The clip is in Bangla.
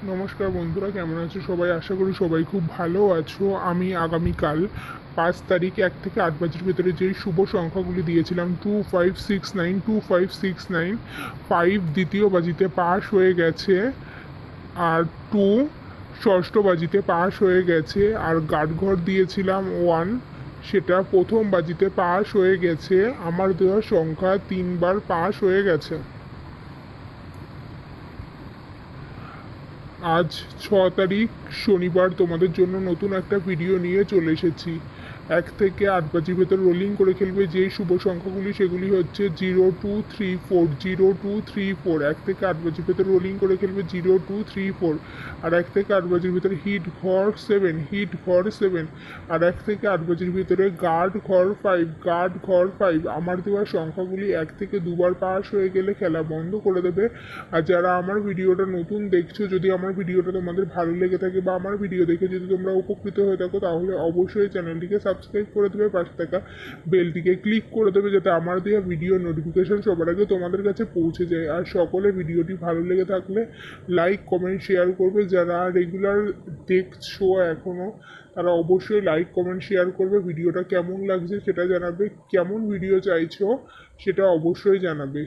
নমস্কার বন্ধুরা, কেমন আছো সবাই? আশা করি সবাই খুব ভালো আছো। আমি আগামীকাল 5 তারিখ 1 থেকে 8 বাজের ভিতরে যেই শুভ সংখ্যাগুলি দিয়েছিলাম 2569, 2569, 5 দ্বিতীয় বাজিতে পাস হয়ে গেছে, আর 2 ষষ্ঠ বাজিতে পাস হয়ে গেছে, আর গাডঘর দিয়েছিলাম 1, সেটা প্রথম বাজিতে পাস হয়ে গেছে। আমার দেওয়া সংখ্যা 3বার পাস হয়ে গেছে। আজ 6 তারিখ শনিবার তোমাদের জন্য নতুন একটা ভিডিও নিয়ে চলে এসেছি। 1 থেকে 8 বাজির ভেতর রোলিং করে খেলবে যে শুভ সংখ্যাগুলি, সেগুলি হচ্ছে 0234, 0234। 1 থেকে 8 বাজির ভেতর রোলিং করে খেলবে 0234। আর 1 থেকে 8 বাজির ভিতরে হিট ঘর 7, হিট ঘর 7। আর 1 থেকে 8 বাজির ভিতরে গার্ড ঘর 5, গার্ড ঘর 5। আমার দেওয়া সংখ্যাগুলি 1 থেকে 2বার পাস হয়ে গেলে খেলা বন্ধ করে দেবে। আর যারা আমার ভিডিওটা নতুন দেখছো, যদি আমার ভিডিওটা তোমাদের ভালো লেগে থাকে বা আমার ভিডিও দেখে যদি তোমরা উপকৃত হয়ে থাকো, তাহলে অবশ্যই চ্যানেলটিকে সাবস্ক্রাইব করে দেবে, পাশে থাকা বেলটিকে ক্লিক করে দেবে, যাতে আমার দেওয়া ভিডিও নোটিফিকেশন সবার আগে তোমাদের কাছে পৌঁছে যায়। আর সকলে ভিডিওটি ভালো লেগে থাকলে লাইক কমেন্ট শেয়ার করবে। যারা রেগুলার দেখছো এখনও, তারা অবশ্যই লাইক কমেন্ট শেয়ার করবে। ভিডিওটা কেমন লাগছে সেটা জানাবে, কেমন ভিডিও চাইছো সেটা অবশ্যই জানাবে।